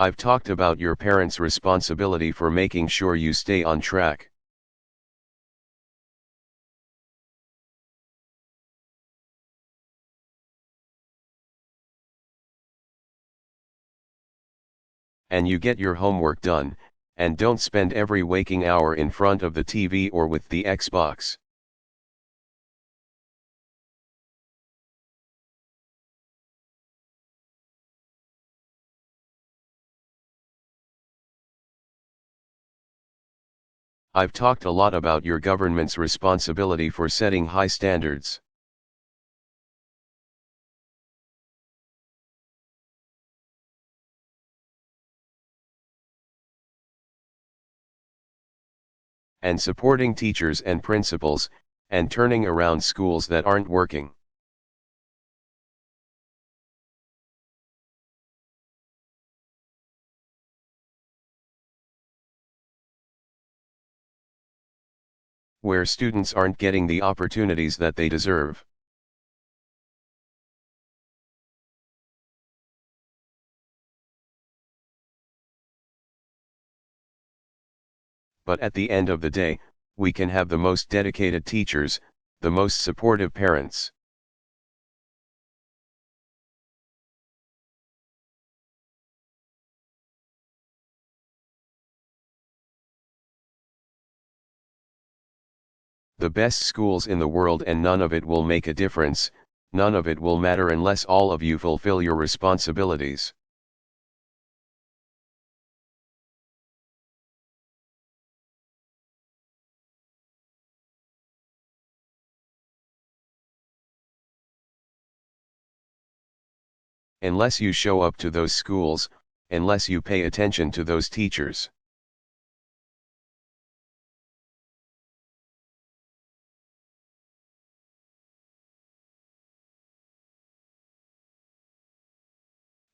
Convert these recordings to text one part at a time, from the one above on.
I've talked about your parents' responsibility for making sure you stay on track. And you get your homework done, and don't spend every waking hour in front of the TV or with the Xbox. I've talked a lot about your government's responsibility for setting high standards. And supporting teachers and principals, and turning around schools that aren't working. Where students aren't getting the opportunities that they deserve. But at the end of the day, we can have the most dedicated teachers, the most supportive parents. The best schools in the world, and none of it will make a difference, none of it will matter unless all of you fulfill your responsibilities. Unless you show up to those schools, unless you pay attention to those teachers.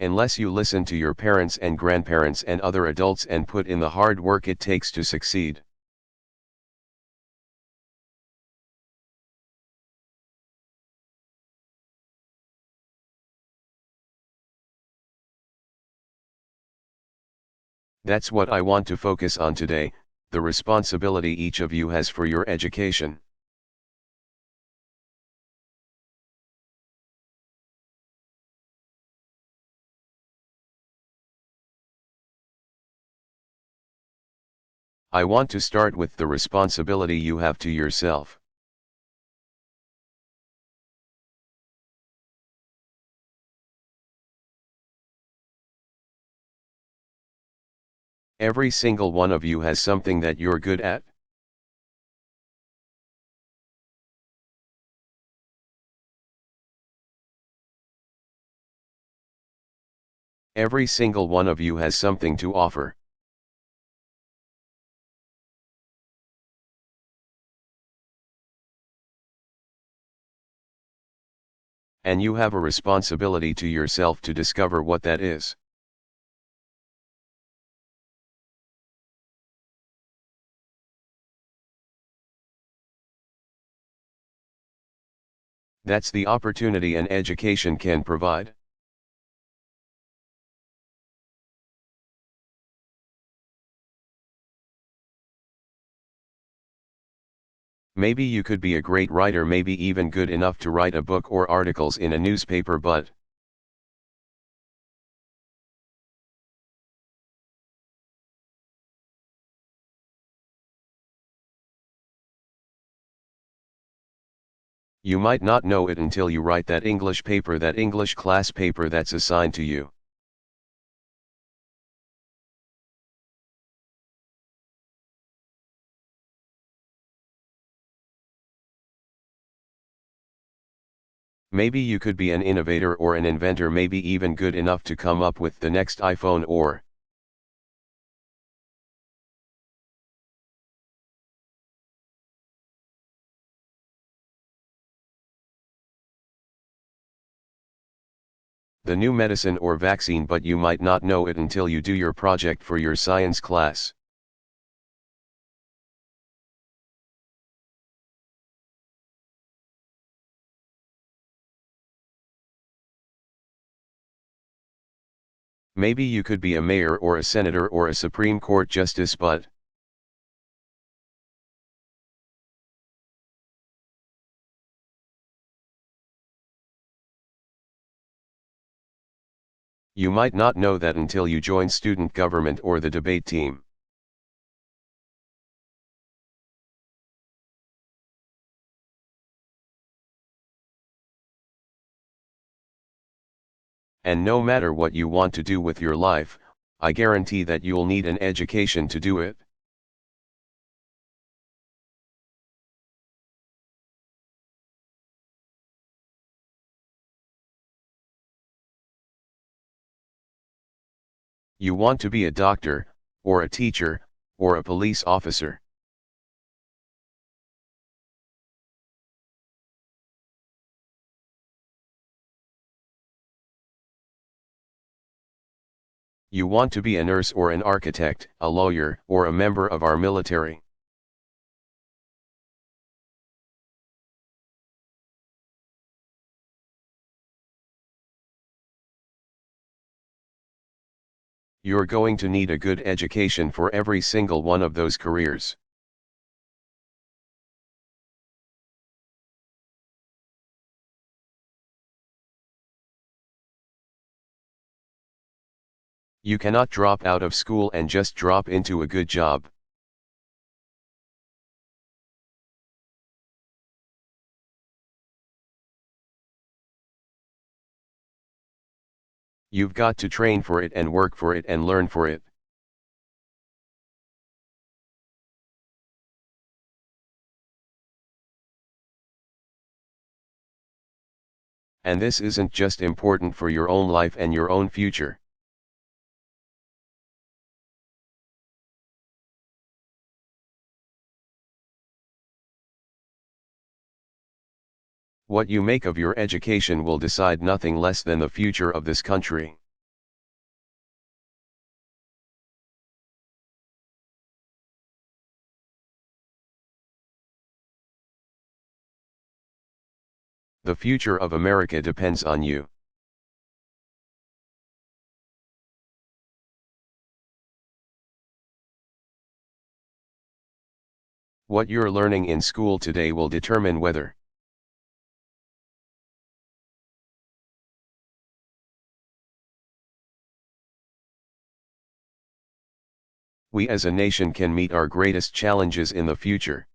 Unless you listen to your parents and grandparents and other adults and put in the hard work it takes to succeed. That's what I want to focus on today, the responsibility each of you has for your education. I want to start with the responsibility you have to yourself. Every single one of you has something that you're good at. Every single one of you has something to offer. And you have a responsibility to yourself to discover what that is. That's the opportunity an education can provide. Maybe you could be a great writer, maybe even good enough to write a book or articles in a newspaper, but you might not know it until you write that English paper, that English class paper that's assigned to you. Maybe you could be an innovator or an inventor, maybe even good enough to come up with the next iPhone or the new medicine or vaccine, but you might not know it until you do your project for your science class. Maybe you could be a mayor or a senator or a Supreme Court justice, but you might not know that until you join student government or the debate team. And no matter what you want to do with your life, I guarantee that you'll need an education to do it. You want to be a doctor, or a teacher, or a police officer. You want to be a nurse or an architect, a lawyer, or a member of our military. You're going to need a good education for every single one of those careers. You cannot drop out of school and just drop into a good job. You've got to train for it and work for it and learn for it. And this isn't just important for your own life and your own future. What you make of your education will decide nothing less than the future of this country. The future of America depends on you. What you're learning in school today will determine whether we as a nation can meet our greatest challenges in the future.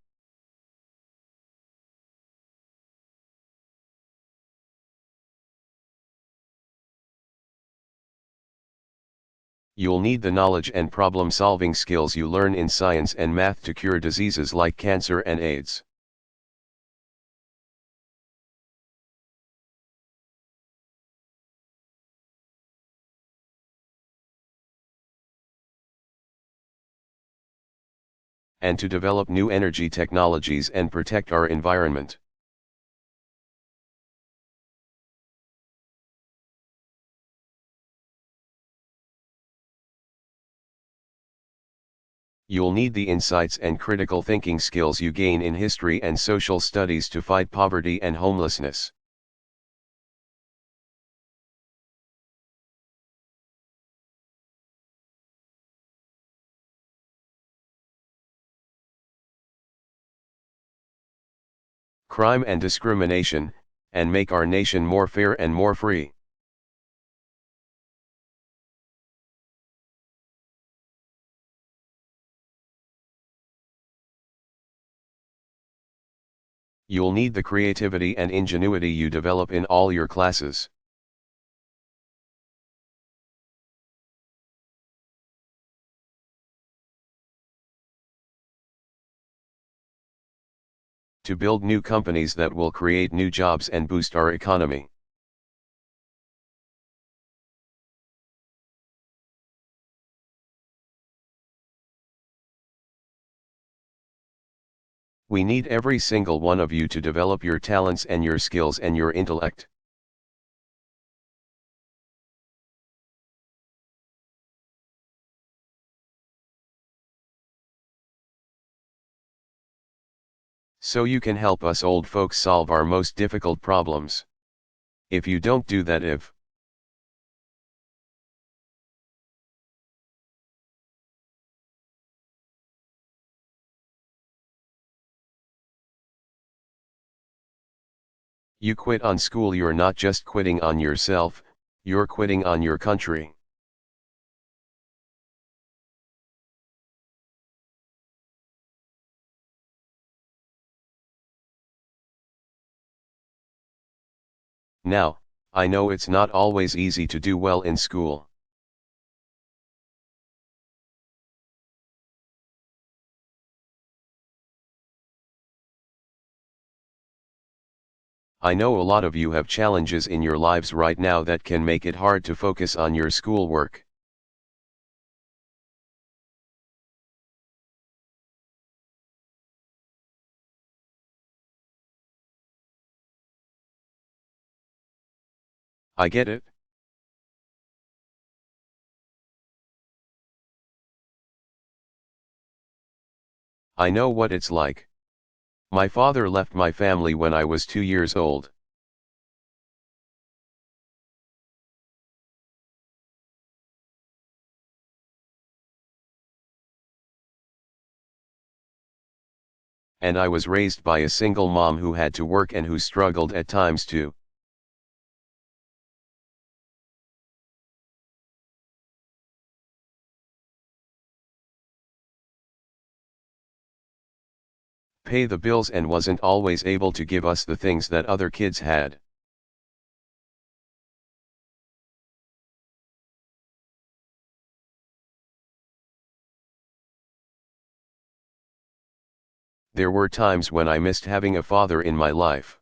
You'll need the knowledge and problem-solving skills you learn in science and math to cure diseases like cancer and AIDS. And to develop new energy technologies and protect our environment. You'll need the insights and critical thinking skills you gain in history and social studies to fight poverty and homelessness. Crime and discrimination, and make our nation more fair and more free. You'll need the creativity and ingenuity you develop in all your classes. To build new companies that will create new jobs and boost our economy. We need every single one of you to develop your talents and your skills and your intellect. So you can help us old folks solve our most difficult problems. If you don't do that, You quit on school, you're not just quitting on yourself, you're quitting on your country. Now, I know it's not always easy to do well in school. I know a lot of you have challenges in your lives right now that can make it hard to focus on your schoolwork. I get it. I know what it's like. My father left my family when I was 2 years old. And I was raised by a single mom who had to work and who struggled at times too. Pay the bills and wasn't always able to give us the things that other kids had. There were times when I missed having a father in my life.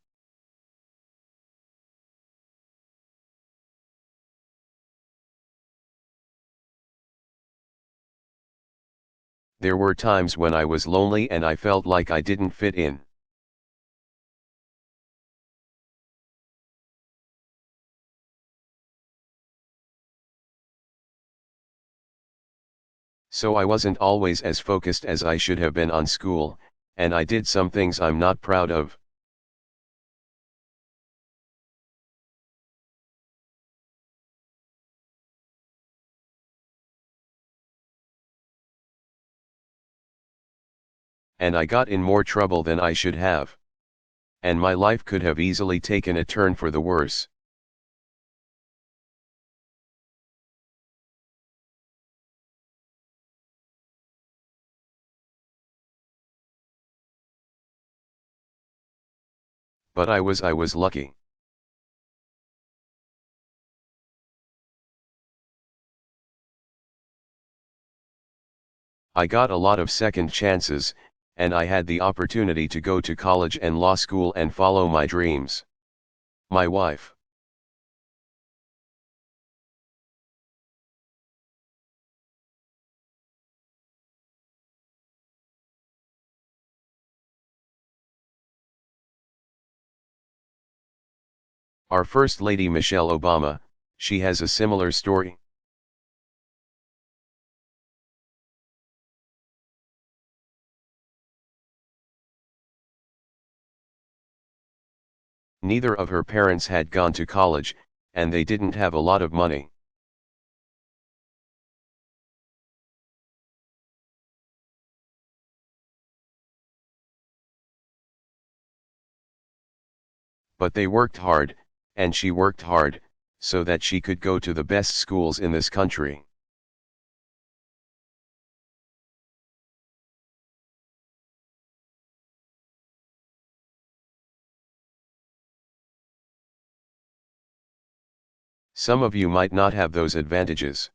There were times when I was lonely and I felt like I didn't fit in. So I wasn't always as focused as I should have been on school, and I did some things I'm not proud of. And I got in more trouble than I should have. And my life could have easily taken a turn for the worse. But I was lucky. I got a lot of second chances, and I had the opportunity to go to college and law school and follow my dreams. My wife. Our First Lady Michelle Obama, she has a similar story. Neither of her parents had gone to college, and they didn't have a lot of money. But they worked hard, and she worked hard, so that she could go to the best schools in this country. Some of you might not have those advantages.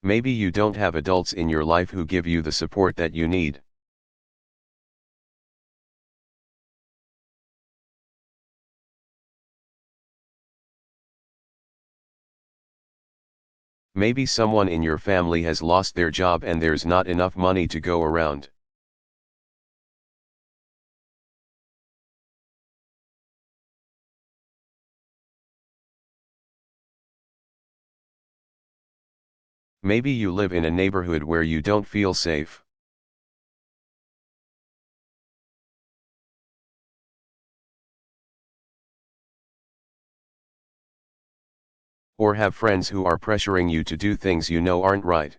Maybe you don't have adults in your life who give you the support that you need. Maybe someone in your family has lost their job and there's not enough money to go around. Maybe you live in a neighborhood where you don't feel safe. Or have friends who are pressuring you to do things you know aren't right.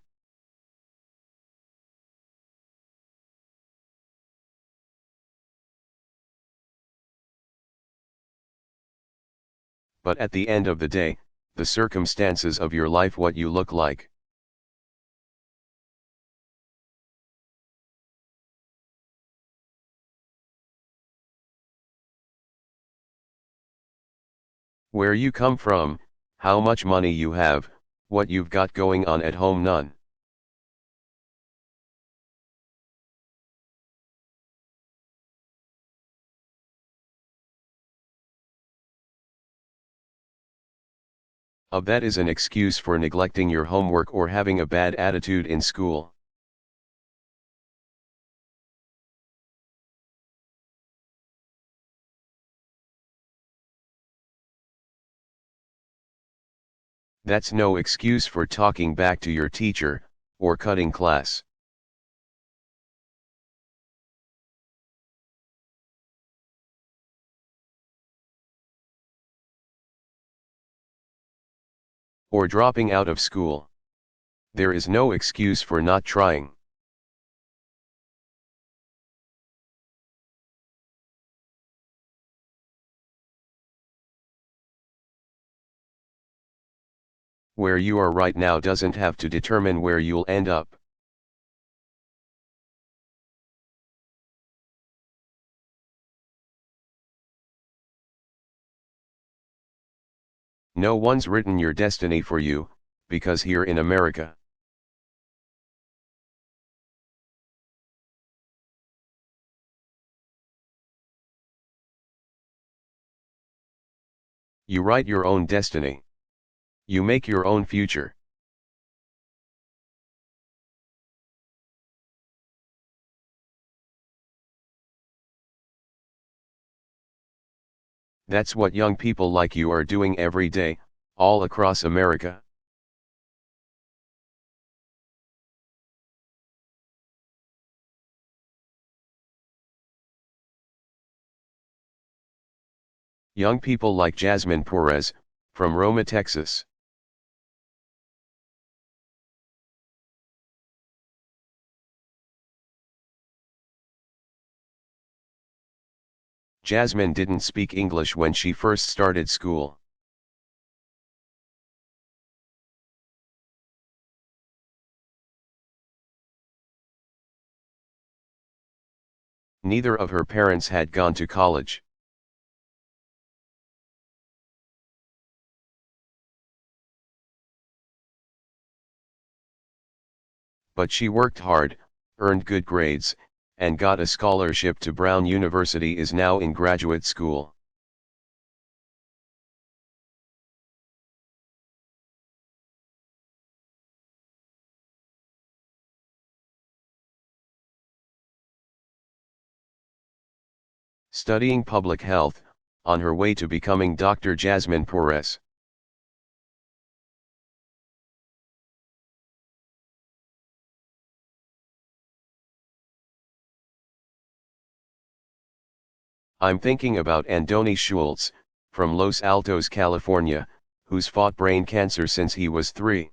But at the end of the day, the circumstances of your life, what you look like. Where you come from, how much money you have, what you've got going on at home, none. Of that is an excuse for neglecting your homework or having a bad attitude in school. That's no excuse for talking back to your teacher, or cutting class. Or dropping out of school. There is no excuse for not trying. Where you are right now doesn't have to determine where you'll end up. No one's written your destiny for you, because here in America, you write your own destiny. You make your own future. That's what young people like you are doing every day, all across America. Young people like Jasmine Perez, from Roma, Texas. Jasmine didn't speak English when she first started school. Neither of her parents had gone to college. But she worked hard, earned good grades, and got a scholarship to Brown University, is now in graduate school. Studying public health, on her way to becoming Dr. Jasmine Perez. I'm thinking about Andoni Schultz, from Los Altos, California, who's fought brain cancer since he was 3.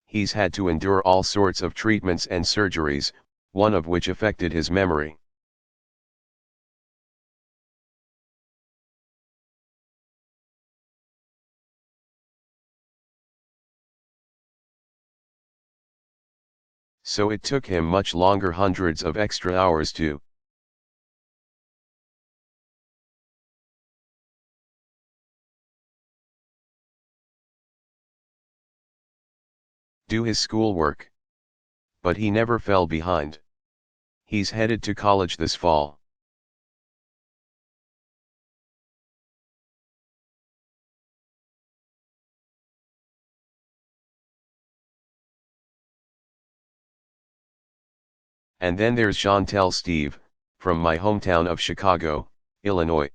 He's had to endure all sorts of treatments and surgeries, one of which affected his memory. So it took him much longer, hundreds of extra hours to do his schoolwork. But he never fell behind. He's headed to college this fall. And then there's Chantel Steve, from my hometown of Chicago, Illinois.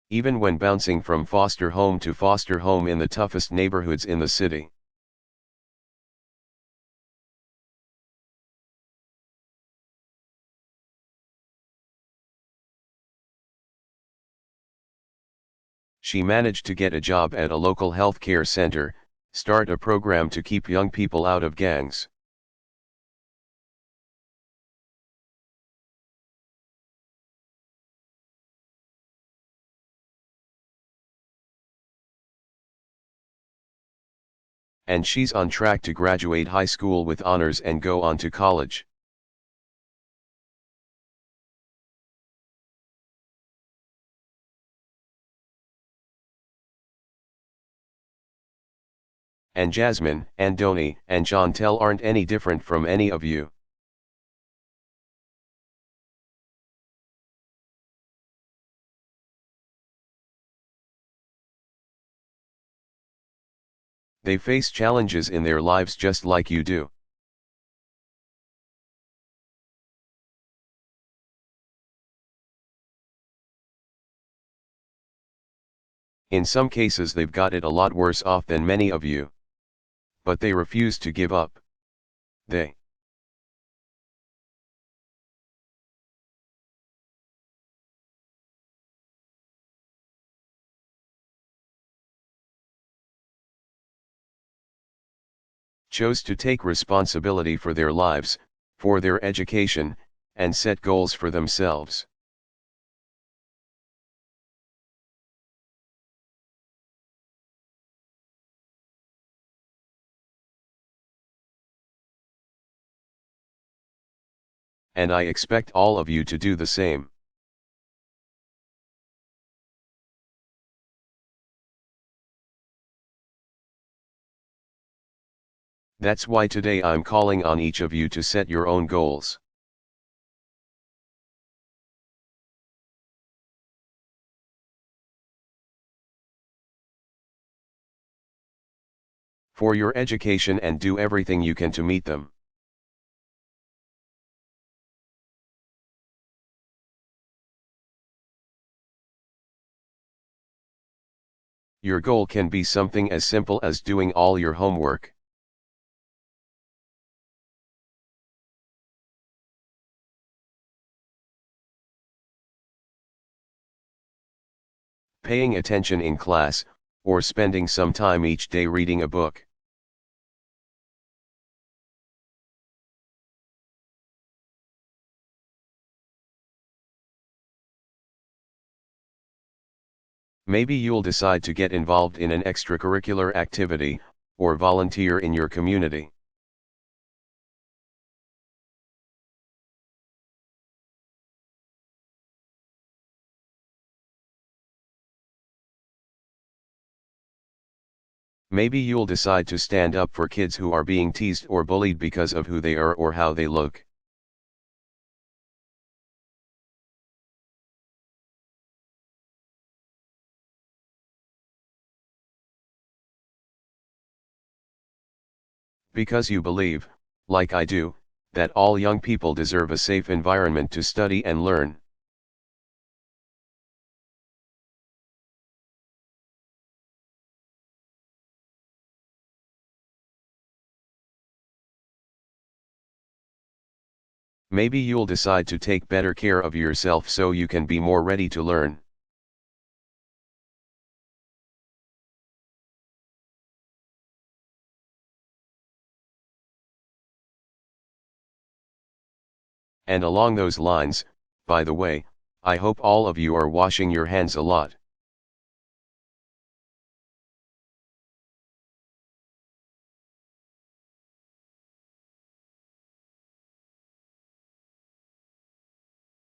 Even when bouncing from foster home to foster home in the toughest neighborhoods in the city. She managed to get a job at a local healthcare center, start a program to keep young people out of gangs. And she's on track to graduate high school with honors and go on to college. And Jasmine, Andoni, and Chantel aren't any different from any of you. They face challenges in their lives just like you do. In some cases they've got it a lot worse off than many of you. But they refuse to give up. They chose to take responsibility for their lives, for their education, and set goals for themselves. And I expect all of you to do the same. That's why today I'm calling on each of you to set your own goals. For your education and do everything you can to meet them. Your goal can be something as simple as doing all your homework. Paying attention in class, or spending some time each day reading a book. Maybe you'll decide to get involved in an extracurricular activity, or volunteer in your community. Maybe you'll decide to stand up for kids who are being teased or bullied because of who they are or how they look. Because you believe, like I do, that all young people deserve a safe environment to study and learn. Maybe you'll decide to take better care of yourself so you can be more ready to learn. And along those lines, by the way, I hope all of you are washing your hands a lot.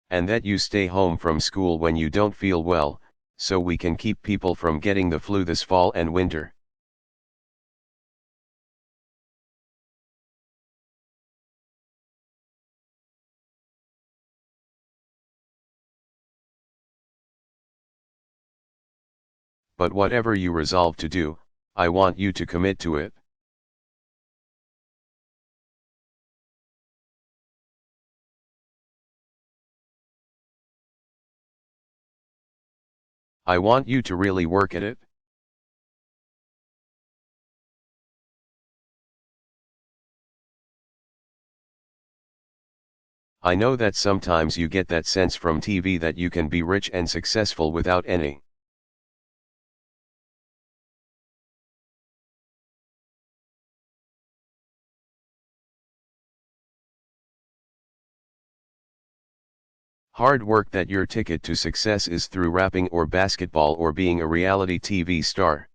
And that you stay home from school when you don't feel well, so we can keep people from getting the flu this fall and winter. But whatever you resolve to do, I want you to commit to it. I want you to really work at it. I know that sometimes you get that sense from TV that you can be rich and successful without any Hard work that your ticket to success is through rapping or basketball or being a reality TV star.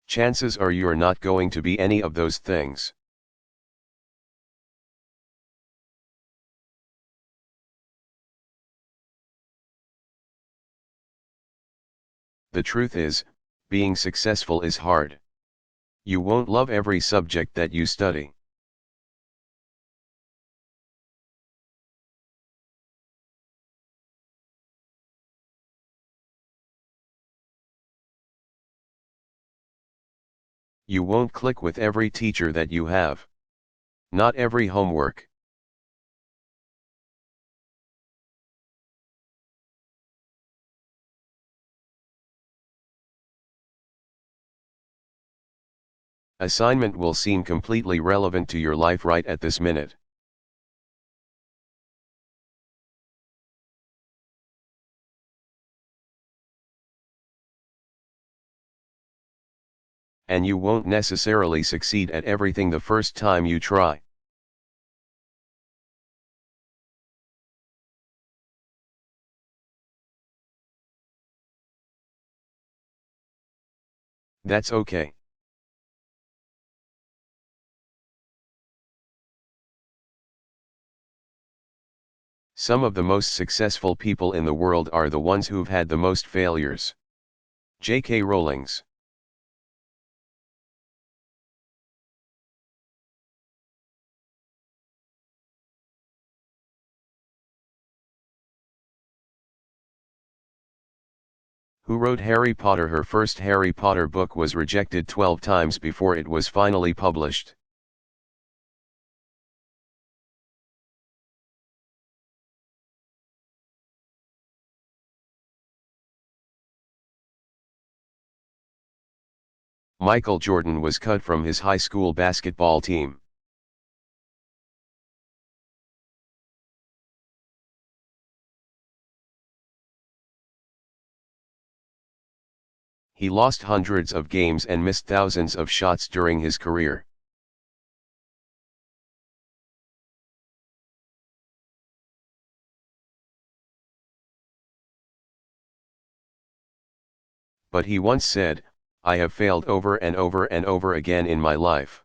Chances are you're not going to be any of those things. The truth is, being successful is hard. You won't love every subject that you study. You won't click with every teacher that you have. Not every homework. Assignment will seem completely relevant to your life right at this minute. And you won't necessarily succeed at everything the first time you try. That's okay. Some of the most successful people in the world are the ones who've had the most failures. J.K. Rowling's. Who wrote Harry Potter? Her first Harry Potter book was rejected 12 times before it was finally published. Michael Jordan was cut from his high school basketball team. He lost hundreds of games and missed thousands of shots during his career. But he once said, "I have failed over and over and over again in my life.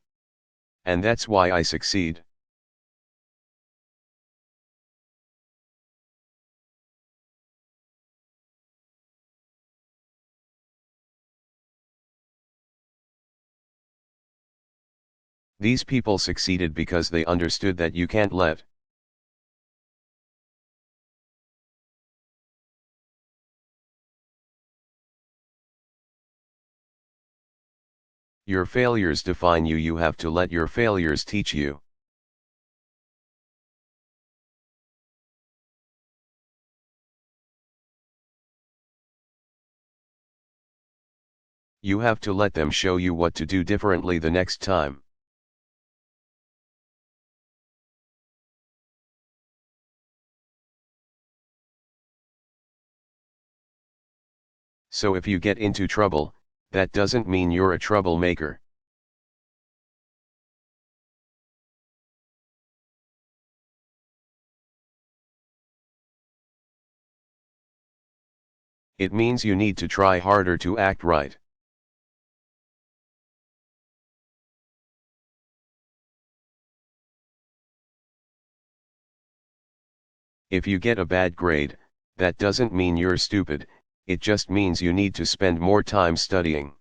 And that's why I succeed." These people succeeded because they understood that you can't let your failures define you. You have to let your failures teach you. You have to let them show you what to do differently the next time. So if you get into trouble, that doesn't mean you're a troublemaker. It means you need to try harder to act right. If you get a bad grade, that doesn't mean you're stupid, it just means you need to spend more time studying.